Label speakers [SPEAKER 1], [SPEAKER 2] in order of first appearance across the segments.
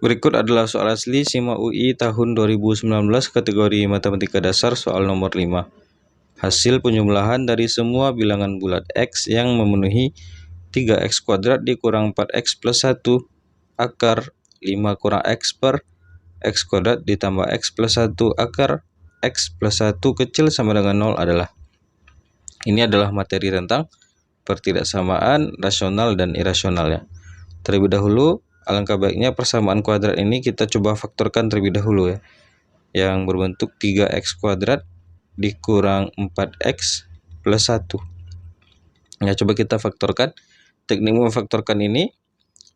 [SPEAKER 1] Berikut adalah soal asli SIMA UI tahun 2019 kategori Matematika Dasar soal nomor 5. Hasil penjumlahan dari semua bilangan bulat X yang memenuhi 3X kuadrat dikurang 4X plus 1 akar 5 kurang X per X kuadrat ditambah X plus 1 akar X plus 1 kecil sama dengan 0 adalah. Ini adalah materi tentang pertidaksamaan rasional dan irasional ya. Terlebih dahulu, alangkah baiknya persamaan kuadrat ini kita coba faktorkan terlebih dahulu ya. Yang berbentuk 3X kuadrat dikurang 4X plus 1. Ya, coba kita faktorkan. Teknik memfaktorkan ini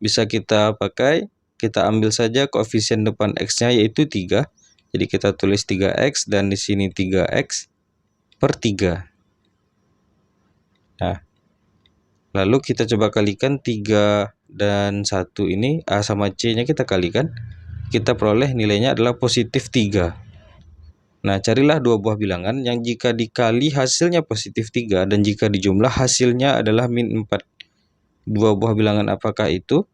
[SPEAKER 1] bisa kita pakai, kita ambil saja koefisien depan X-nya yaitu 3. Jadi kita tulis 3X dan di sini 3X per 3. Nah, lalu kita coba kalikan 3 dan 1 ini, A sama C nya kita kalikan, kita peroleh nilainya adalah positif 3. Nah, carilah dua buah bilangan yang jika dikali hasilnya positif 3 dan jika dijumlah hasilnya adalah min 4. Dua buah bilangan apakah itu?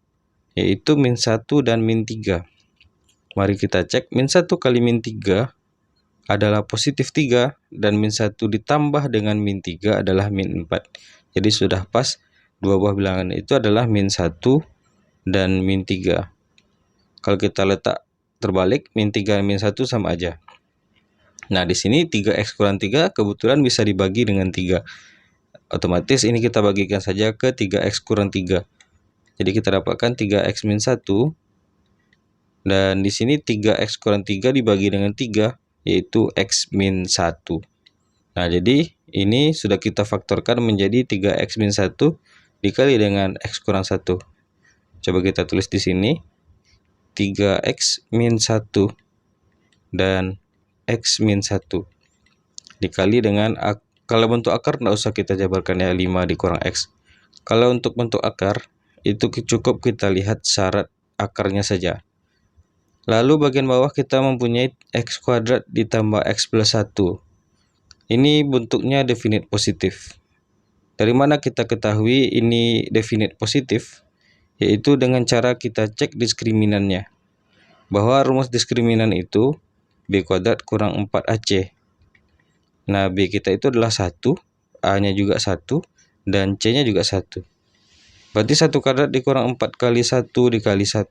[SPEAKER 1] Yaitu min 1 dan min 3. Mari kita cek. Min 1 kali min 3 adalah positif 3 dan min 1 ditambah dengan min 3 adalah min 4. Jadi sudah pas. Dua buah bilangan itu adalah min 1 dan min 3. Kalau kita letak terbalik, min 3 dan min 1 sama aja. Nah, di sini 3X kurang 3 kebetulan bisa dibagi dengan 3. Otomatis ini kita bagikan saja ke 3X kurang 3. Jadi kita dapatkan 3X min 1. Dan di sini 3X kurang 3 dibagi dengan 3, yaitu X min 1. Nah, jadi ini sudah kita faktorkan menjadi 3X min 1 dikali dengan X kurang 1. Coba kita tulis di sini. 3X min 1 dan X min 1 dikali dengan, kalau bentuk akar tidak usah kita jabarkan ya, 5 dikurang X. Kalau untuk bentuk akar, itu cukup kita lihat syarat akarnya saja. Lalu bagian bawah kita mempunyai X kuadrat ditambah X plus 1. Ini bentuknya definite positif. Dari mana kita ketahui ini definite positif? Yaitu dengan cara kita cek diskriminannya. Bahwa rumus diskriminan itu B kuadrat kurang 4AC. Nah, B kita itu adalah 1, A-nya juga 1, dan C-nya juga 1. Berarti 1 kuadrat dikurang 4 kali 1 dikali 1.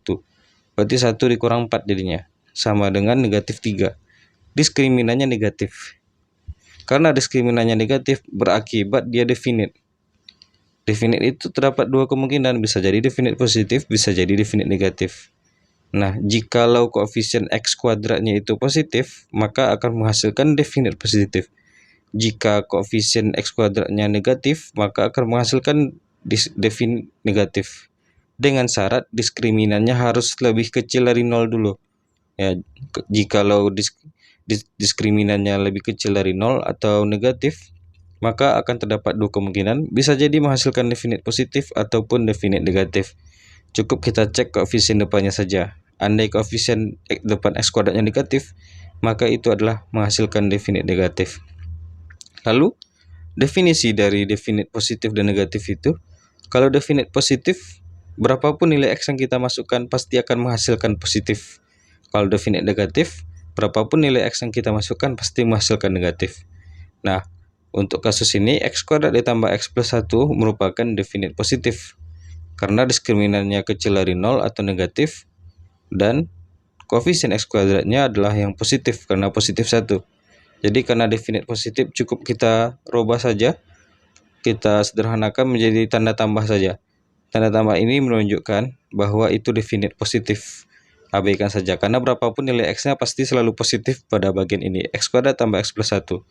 [SPEAKER 1] Berarti 1 dikurang 4 jadinya. Sama dengan negatif 3. Diskriminannya negatif. Karena diskriminannya negatif berakibat dia definite. Definite itu terdapat dua kemungkinan, bisa jadi definite positif, bisa jadi definite negatif. Nah, jikalau koefisien X kuadratnya itu positif, maka akan menghasilkan definite positif. Jika koefisien X kuadratnya negatif, maka akan menghasilkan definite negatif. Dengan syarat diskriminannya harus lebih kecil dari 0 dulu. Ya, jikalau diskriminannya lebih kecil dari 0 atau negatif, maka akan terdapat dua kemungkinan, bisa jadi menghasilkan definite positif ataupun definite negatif. Cukup kita cek koefisien depannya saja. Andai koefisien depan X kuadratnya negatif, maka itu adalah menghasilkan definite negatif. Lalu, definisi dari definite positif dan negatif itu, kalau definite positif, berapapun nilai X yang kita masukkan pasti akan menghasilkan positif. Kalau definite negatif, berapapun nilai X yang kita masukkan pasti menghasilkan negatif. Nah, untuk kasus ini, X kuadrat ditambah X plus 1 merupakan definite positif. Karena diskriminannya kecil dari 0 atau negatif, dan koefisien X kuadratnya adalah yang positif, karena positif 1. Jadi karena definite positif cukup kita rubah saja, kita sederhanakan menjadi tanda tambah saja. Tanda tambah ini menunjukkan bahwa itu definite positif. Abaikan saja, karena berapapun nilai X-nya pasti selalu positif pada bagian ini. X kuadrat tambah X plus 1.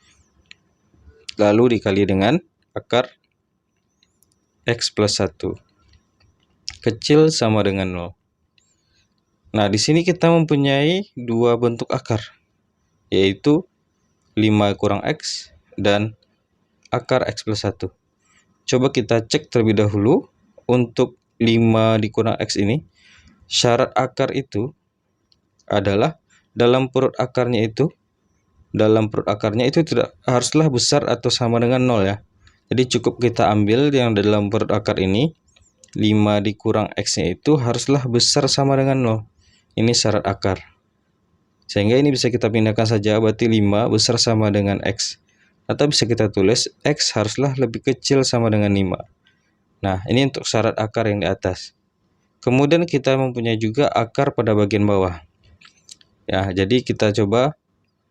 [SPEAKER 1] Lalu dikali dengan akar X plus 1. Kecil sama dengan 0. Nah, di sini kita mempunyai dua bentuk akar, yaitu 5 kurang X dan akar X plus 1. Coba kita cek terlebih dahulu untuk 5 dikurang X ini. Syarat akar itu adalah dalam perut akarnya itu tidak haruslah besar atau sama dengan 0 ya. Jadi cukup kita ambil yang dalam perut akar ini, 5 dikurang X-nya itu haruslah besar sama dengan 0. ini syarat akar. Sehingga ini bisa kita pindahkan saja, berarti 5 besar sama dengan X. Atau bisa kita tulis X haruslah lebih kecil sama dengan 5. Nah, ini untuk syarat akar yang di atas. Kemudian kita mempunyai juga akar pada bagian bawah. Ya, jadi kita coba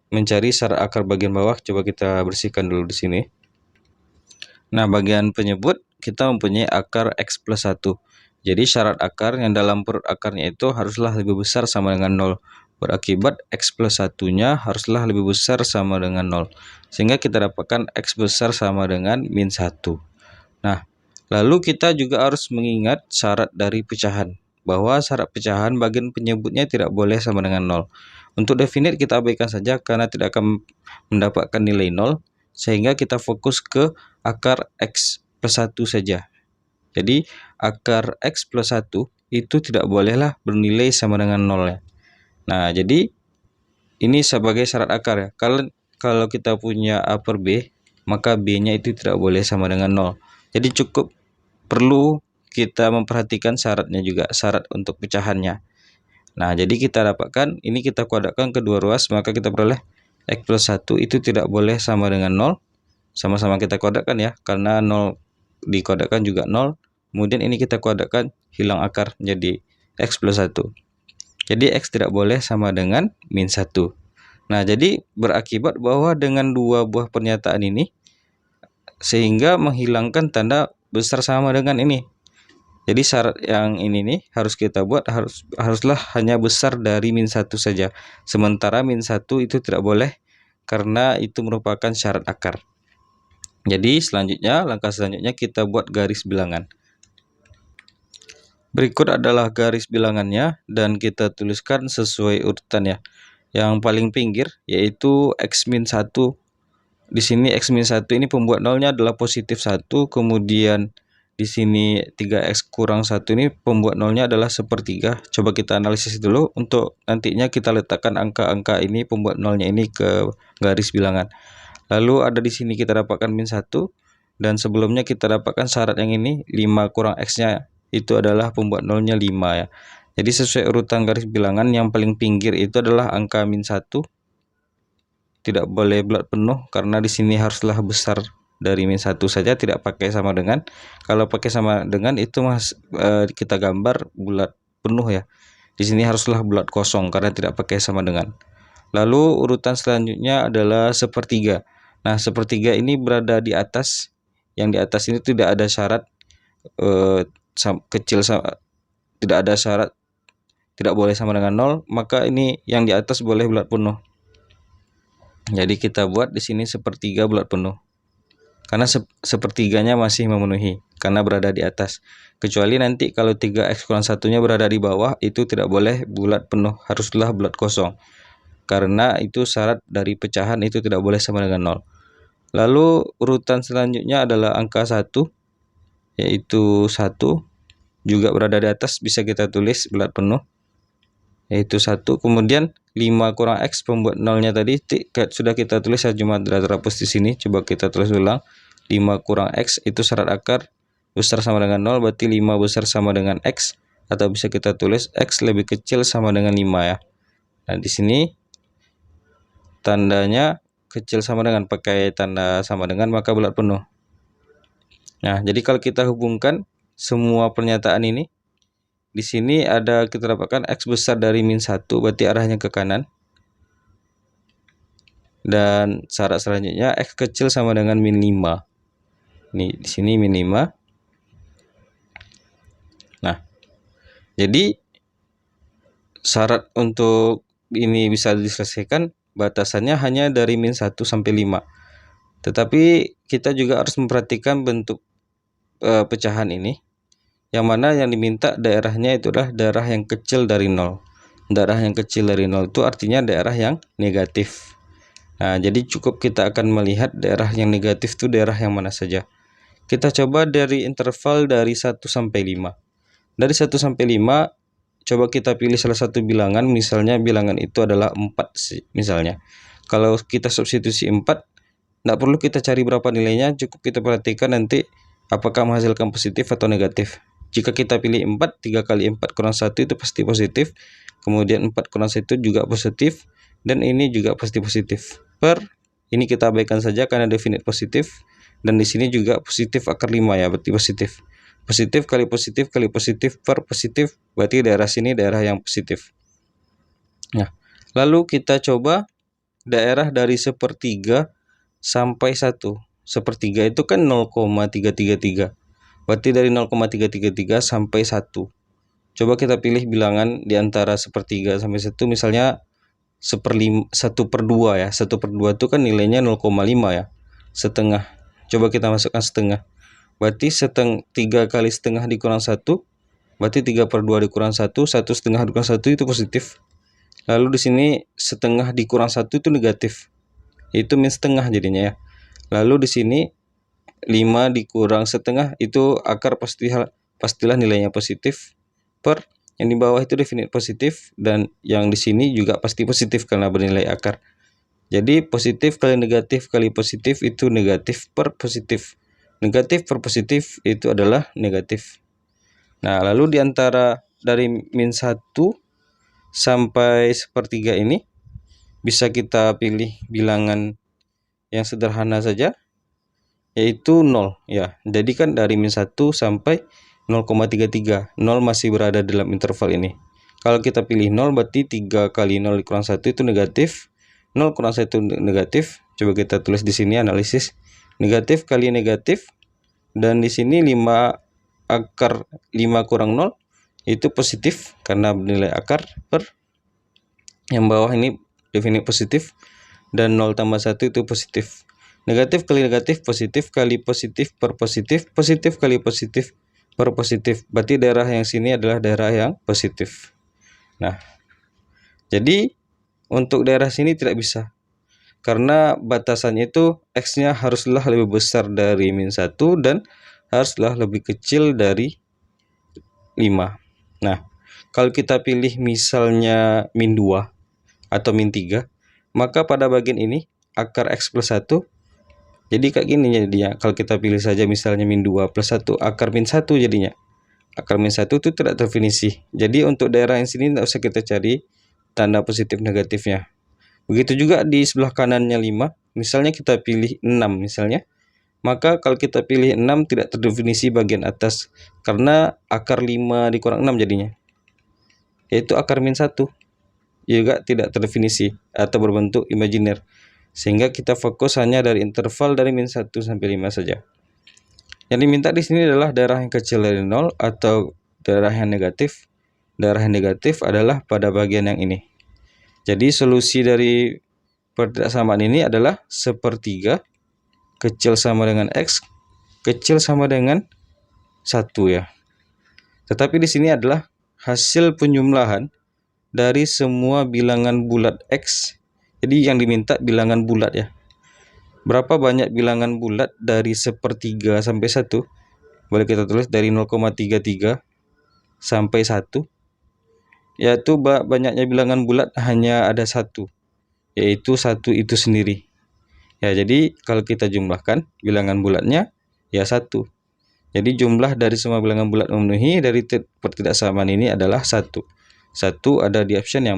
[SPEAKER 1] mencari syarat akar bagian bawah. Coba kita bersihkan dulu di sini. Nah, bagian penyebut kita mempunyai akar X plus 1. Jadi syarat akar yang dalam perut akarnya itu haruslah lebih besar sama dengan 0. Berakibat X plus 1-nya haruslah lebih besar sama dengan 0. Sehingga kita dapatkan X besar sama dengan min 1. Nah, lalu kita juga harus mengingat syarat dari pecahan. Bahwa syarat pecahan bagian penyebutnya tidak boleh sama dengan 0. Untuk definite kita abaikan saja karena tidak akan mendapatkan nilai 0. Sehingga kita fokus ke akar X plus 1 saja. Jadi akar X plus 1 itu tidak bolehlah bernilai sama dengan 0 ya. Nah, jadi ini sebagai syarat akar ya. Kalau kita punya A per B, maka B-nya itu tidak boleh sama dengan 0. Jadi cukup perlu kita memperhatikan syaratnya juga, syarat untuk pecahannya. Nah, jadi kita dapatkan, ini kita kuadratkan kedua ruas, maka kita peroleh X plus 1 itu tidak boleh sama dengan 0. Sama-sama kita kuadratkan ya, karena 0 dikuadratkan juga 0. Kemudian ini kita kuadratkan, hilang akar menjadi X plus 1. Jadi X tidak boleh sama dengan min 1. Nah, jadi berakibat bahwa dengan dua buah pernyataan ini, sehingga menghilangkan tanda besar sama dengan ini. Jadi syarat yang ini nih harus kita buat haruslah hanya besar dari min 1 saja. Sementara min 1 itu tidak boleh karena itu merupakan syarat akar. Jadi langkah selanjutnya kita buat garis bilangan. Berikut adalah garis bilangannya dan kita tuliskan sesuai urutan ya. Yang paling pinggir yaitu X min 1. Di sini X min 1 ini pembuat nolnya adalah positif 1, kemudian di sini 3X kurang 1 ini pembuat nolnya adalah sepertiga. Coba kita analisis dulu untuk nantinya kita letakkan angka-angka ini pembuat nolnya ini ke garis bilangan. Lalu ada di sini kita dapatkan min 1 dan sebelumnya kita dapatkan syarat yang ini 5 kurang X-nya itu adalah pembuat nolnya 5 ya. Jadi sesuai urutan garis bilangan yang paling pinggir itu adalah angka min 1. Tidak boleh bulat penuh karena di sini haruslah besar dari min 1 saja, tidak pakai sama dengan. Kalau pakai sama dengan itu kita gambar bulat penuh ya. Di sini haruslah bulat kosong karena tidak pakai sama dengan. Lalu urutan selanjutnya adalah sepertiga. Nah, sepertiga ini berada di atas. Yang di atas ini tidak ada syarat kecil sama, tidak ada syarat tidak boleh sama dengan 0, maka ini yang di atas boleh bulat penuh. Jadi kita buat di sini sepertiga bulat penuh. Karena sepertiganya masih memenuhi karena berada di atas. Kecuali nanti kalau 3X kurang 1-nya berada di bawah, itu tidak boleh bulat penuh, haruslah bulat kosong. Karena itu syarat dari pecahan itu tidak boleh sama dengan 0. Lalu urutan selanjutnya adalah angka 1, yaitu 1 juga berada di atas, bisa kita tulis bulat penuh, yaitu 1. Kemudian 5 kurang X pembuat nolnya tadi sudah kita tulis cuma terhapus di sini. Coba kita tulis ulang, 5 kurang X itu syarat akar besar sama dengan 0, berarti 5 besar sama dengan X, atau bisa kita tulis X lebih kecil sama dengan 5 ya. Nah, di sini tandanya kecil sama dengan, pakai tanda sama dengan, maka bulat penuh. Nah, jadi kalau kita hubungkan semua pernyataan ini, di sini ada kita dapatkan X besar dari min 1, berarti arahnya ke kanan. Dan syarat selanjutnya X kecil sama dengan min 5. Ini di sini min 5. Nah, jadi syarat untuk ini bisa diselesaikan batasannya hanya dari min 1 sampai 5. Tetapi kita juga harus memperhatikan bentuk pecahan ini, yang mana yang diminta daerahnya itu adalah daerah yang kecil dari 0. Daerah yang kecil dari 0 itu artinya daerah yang negatif. Nah, jadi cukup kita akan melihat daerah yang negatif itu daerah yang mana saja. Kita coba dari interval dari 1 sampai 5. Dari 1 sampai 5, coba kita pilih salah satu bilangan, misalnya bilangan itu adalah 4 misalnya. Kalau kita substitusi 4, tidak perlu kita cari berapa nilainya, cukup kita perhatikan nanti apakah menghasilkan positif atau negatif. Jika kita pilih 4, 3 kali 4 kurang 1 itu pasti positif. kemudian 4 kurang 1 juga positif, dan ini juga pasti positif. Per ini kita abaikan saja karena definite positif, dan di sini juga positif akar 5 ya, berarti positif. Positif kali positif kali positif per positif, berarti daerah sini daerah yang positif. Nah, lalu kita coba daerah dari sepertiga sampai 1. Sepertiga itu kan 0,333. Berarti dari 0,333 sampai 1. Coba kita pilih bilangan di antara sepertiga sampai 1, misalnya 1/2 ya. 1/2 itu kan nilainya 0,5 ya. Setengah. Coba kita masukkan setengah. Berarti 3 kali setengah dikurang 1, berarti 3/2 dikurang 1, 1/2 dikurang 1 itu positif. Lalu di sini setengah dikurang 1 itu negatif. Itu min setengah jadinya ya. Lalu di sini 5 dikurang setengah itu akar pastilah nilainya positif. Per yang di bawah itu definite positif, dan yang di sini juga pasti positif karena bernilai akar. Jadi positif kali negatif kali positif itu negatif per positif. Negatif per positif itu adalah negatif. Nah, lalu di antara dari min 1 sampai sepertiga ini bisa kita pilih bilangan yang sederhana saja, yaitu 0 ya. Jadi kan dari min 1 sampai 0,33, 0 masih berada dalam interval ini. Kalau kita pilih 0 berarti 3 kali 0 dikurang 1 itu negatif, 0 kurang 1 negatif. Coba kita tulis di sini analisis. Negatif kali negatif, dan di sini 5 akar 5 kurang 0 itu positif karena bernilai akar, per yang bawah ini definite positif, dan 0 tambah 1 itu positif. Negatif kali negatif positif kali positif per positif, positif kali positif per positif. Berarti daerah yang sini adalah daerah yang positif. Nah, jadi untuk daerah sini tidak bisa, karena batasannya itu X-nya haruslah lebih besar dari min 1 dan haruslah lebih kecil dari 5. Nah, kalau kita pilih misalnya min 2 atau min 3, maka pada bagian ini akar X plus 1 jadi kayak gini jadinya. Kalau kita pilih saja misalnya min 2 plus 1, akar min 1 jadinya. Akar min 1 itu tidak definisi. Jadi untuk daerah yang sini tidak usah kita cari tanda positif negatifnya. Begitu juga di sebelah kanannya 5, misalnya kita pilih 6 misalnya. Maka kalau kita pilih 6 tidak terdefinisi bagian atas, karena akar 5 dikurang 6 jadinya. Yaitu akar min 1. Juga tidak terdefinisi atau berbentuk imajiner. Sehingga kita fokus hanya dari interval dari min 1 sampai 5 saja. Yang diminta di sini adalah daerah yang kecil dari 0 atau daerah yang negatif. Daerah yang negatif adalah pada bagian yang ini. Jadi solusi dari pertidaksamaan ini adalah sepertiga kecil sama dengan X, kecil sama dengan 1 ya. Tetapi di sini adalah hasil penjumlahan dari semua bilangan bulat X. Jadi yang diminta bilangan bulat ya. Berapa banyak bilangan bulat dari sepertiga sampai 1? Boleh kita tulis dari 0,33 sampai 1. Yaitu banyaknya bilangan bulat hanya ada 1, yaitu 1 itu sendiri. Ya, jadi kalau kita jumlahkan bilangan bulatnya ya 1. Jadi jumlah dari semua bilangan bulat memenuhi dari pertidaksamaan ini adalah 1. 1 ada di option yang